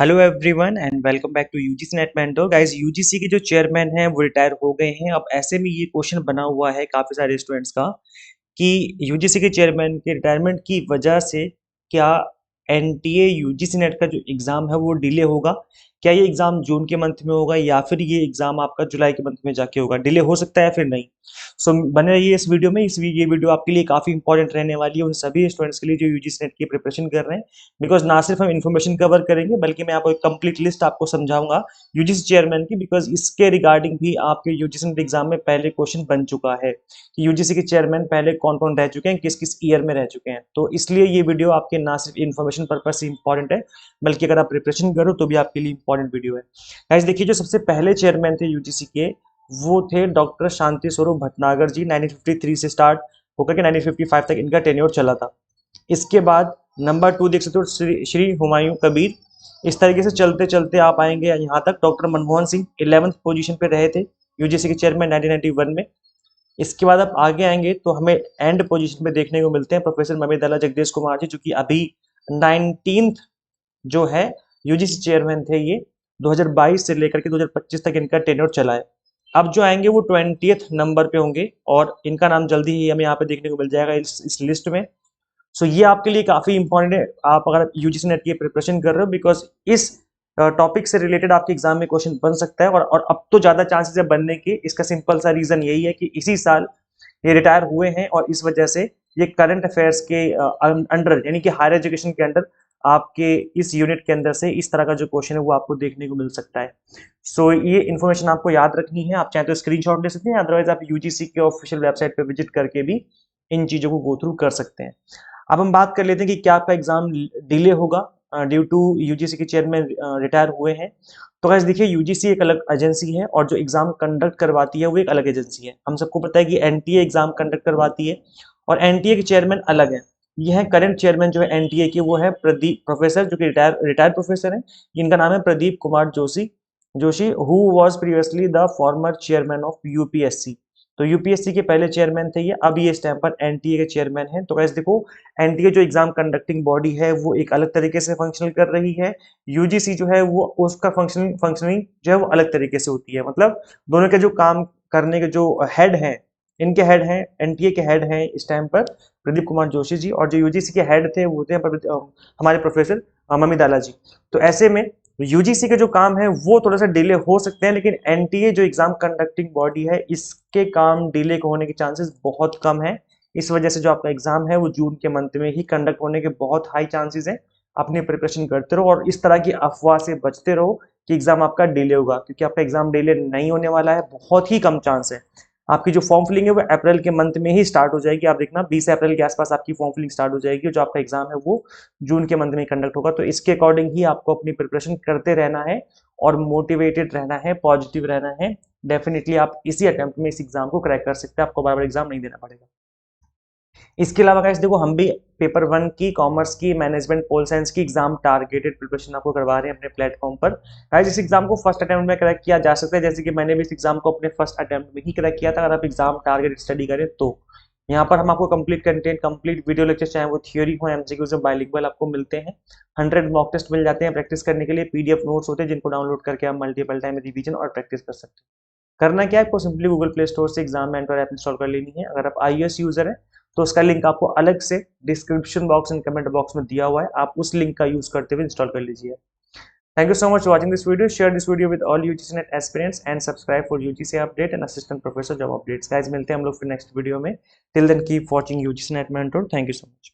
Hello everyone and welcome back to UGC NET mentor guys. UGC के जो chairman हैं वो रिटायर हो गए हैं। अब ऐसे में ये क्वेश्चन बना हुआ है काफी सारे स्टूडेंट्स का कि यूजीसी के चेयरमैन के रिटायरमेंट की वजह से क्या एनटीए यूजीसी नेट का जो एग्जाम है वो डिले होगा। क्या ये एग्जाम जून के मंथ में होगा या फिर ये एग्जाम आपका जुलाई के मंथ में जाके होगा। डिले हो सकता है फिर नहीं। सो बने रहिए इस वीडियो में। ये वीडियो आपके लिए काफी इंपॉर्टेंट रहने वाली है उन सभी स्टूडेंट्स के लिए जो यूजीसी नेट की प्रिपरेशन कर रहे हैं। बिकॉज ना सिर्फ हम इन्फॉर्मेशन कवर करेंगे बल्कि मैं आपको एक कंप्लीट लिस्ट आपको समझाऊंगा यूजीसी चेयरमैन की। बिकॉज इसके रिगार्डिंग भी आपके यूजीसी नेट एग्जाम में पहले क्वेश्चन बन चुका है कि यूजीसी के चेयरमैन पहले कौन कौन रह चुके हैं, किस किस ईयर में रह चुके हैं। तो इसलिए ये वीडियो आपके ना सिर्फ इन्फॉर्मेशन पर्पज से इंपॉर्टेंट है बल्कि अगर आप प्रिपरेशन करो तो भी आपके लिए इंपॉर्टेंट वीडियो है। गाइस देखिए, जो सबसे पहले चेयरमैन थे यूजीसी के वो थे डॉक्टर शांति स्वरूप भटनागर जी। 1953 से स्टार्ट होकर के 1955 तक इनका टेन्योर चला था। इसके बाद नंबर 2 देख सकते हो श्री हुमायूं कबीर। इस तरीके से चलते चलते आप आएंगे यहाँ तक doctor Manmohan Singh 11th position पे रहे थे यूजीसी के चेयरमैन 1991 में। इसके बाद आप आगे आएंगे तो हमें एंड पोजीशन पे देखने को मिलते हैं प्रोफेसर ममिदला जगदीश कुमार जी, जो कि अभी 19th जो है यूजीसी चेयरमैन थे। ये 2022 से लेकर के 2025 तक इनका टेन्योर चला है। अब जो आएंगे वो 20th नंबर पे होंगे और इनका नाम जल्दी ही हमें यहाँ पे देखने को मिल जाएगा इस लिस्ट में। सो ये आपके लिए काफी इंपॉर्टेंट है आप अगर यूजीसी नेट की प्रिपरेशन कर रहे हो। बिकॉज इस टॉपिक से रिलेटेड आपके एग्जाम में क्वेश्चन बन सकता है और अब तो ज्यादा चांसेस है बनने के। इसका सिंपल सा रीजन यही है कि इसी साल ये रिटायर हुए हैं और इस वजह से ये करंट अफेयर्स के अंडर यानी कि हायर एजुकेशन के अंडर आपके इस यूनिट के अंदर से इस तरह का जो क्वेश्चन है वो आपको देखने को मिल सकता है। सो ये इन्फॉर्मेशन आपको याद रखनी है। आप चाहे तो स्क्रीनशॉट ले सकते हैं, अदरवाइज आप यूजीसी के ऑफिशियल वेबसाइट पे विजिट करके भी इन चीजों को गो थ्रू कर सकते हैं। अब हम बात कर लेते हैं कि क्या आपका एग्जाम डिले होगा ड्यू टू यूजीसी के चेयरमैन रिटायर हुए हैं। तो गाइस देखिए, यूजीसी एक अलग एजेंसी है और जो एग्जाम कंडक्ट करवाती है वो एक अलग एजेंसी है। हम सबको पता है कि एनटीए एग्जाम कंडक्ट करवाती है और एनटीए के चेयरमैन अलग है। ये है करंट चेयरमैन जो है एनटीए के, वो है प्रदीप प्रोफेसर, जो कि रिटायर्ड प्रोफेसर है। इनका नाम है Pradeep Kumar Joshi who was previously the former chairman of UPSC. तो यूपीएससी के पहले चेयरमैन थे ये, अब ये इस टाइम पर एनटीए के चेयरमैन हैं। तो गाइस देखो, एनटीए जो एग्जाम कंडक्टिंग बॉडी है वो एक अलग तरीके से फंक्शनल कर रही है। यूजीसी जो है वो उसका फंक्शनिंग जो है वो अलग तरीके से होती है। मतलब दोनों के जो काम करने के जो हेड हैं, इनके हेड हैं, एनटीए के हेड हैं इस टाइम पर प्रदीप कुमार जोशी जी, और जो यूजीसी के हेड थे वो थे हमारे प्रोफेसर ममिदाला जी। तो ऐसे में यूजीसी के जो काम है वो थोड़ा सा डिले हो सकते हैं, लेकिन एनटीए जो एग्जाम कंडक्टिंग बॉडी है इसके काम डिले होने के चांसेस बहुत कम है। इस वजह से जो आपका एग्जाम है वो जून के मंथ में ही कंडक्ट होने के बहुत हाई चांसेस हैं। अपनी प्रिपरेशन करते रहो और इस तरह की अफवाह से बचते रहो कि एग्जाम आपका डिले होगा, क्योंकि आपका एग्जाम डिले नहीं होने वाला है। बहुत ही कम चांस है। आपकी जो फॉर्म फिलिंग है वो अप्रैल के मंथ में ही स्टार्ट हो जाएगी। आप देखना 20 अप्रैल के आसपास आपकी फॉर्म फिलिंग स्टार्ट हो जाएगी और जो आपका एग्जाम है वो जून के मंथ में कंडक्ट होगा। तो इसके अकॉर्डिंग ही आपको अपनी प्रिपरेशन करते रहना है और मोटिवेटेड रहना है, पॉजिटिव रहना है। डेफिनेटली आप इसी अटेम्प्ट में इस एग्जाम को क्रैक कर सकते हैं, आपको बार बार एग्जाम नहीं देना पड़ेगा। इसके अलावा गाइस देखो, हम भी पेपर 1 की, कॉमर्स की, मैनेजमेंट, पोल साइंस की एग्जाम टारगेटेड प्रिपरेशन आपको करवा रहे हैं अपने प्लेटफॉर्म पर। गाइस इस एग्जाम को फर्स्ट अटेम्प्ट में क्रैक किया जा सकता है, जैसे कि मैंने भी इस एग्जाम को अपने फर्स्ट अटेम्प्ट में ही क्रैक किया था। अगर आप एग्जाम टारगेटेड स्टडी करें तो यहाँ पर हम आपको complete content, complete video lecture, चाहे वो थियोरी हो, एमसीक्यूज हो, बाइलिंगुअल आपको मिलते हैं। 100 मॉक टेस्ट मिल जाते हैं प्रैक्टिस करने के लिए। पीडीएफ नोट्स होते हैं जिनको डाउनलोड करके आप मल्टीपल टाइम रिवीजन और प्रैक्टिस कर सकते हैं। करना क्या है, आपको सिंपली गूगल प्ले स्टोर से एग्जाम मेंटर ऐप इंस्टॉल कर लेनी है। अगर आप आईओएस यूजर है तो उसका लिंक आपको अलग से description box and comment box में दिया हुआ है, आप उस लिंक का यूज करते हुए इंस्टॉल कर लीजिए। Thank you so much for watching this video. Share this video with all UGC NET aspirants and subscribe for UGC update and assistant professor job updates. Guys मिलते हैं हम लोग फिर नेक्स्ट वीडियो में। Till then keep watching UGC NET mentor. Thank you so much.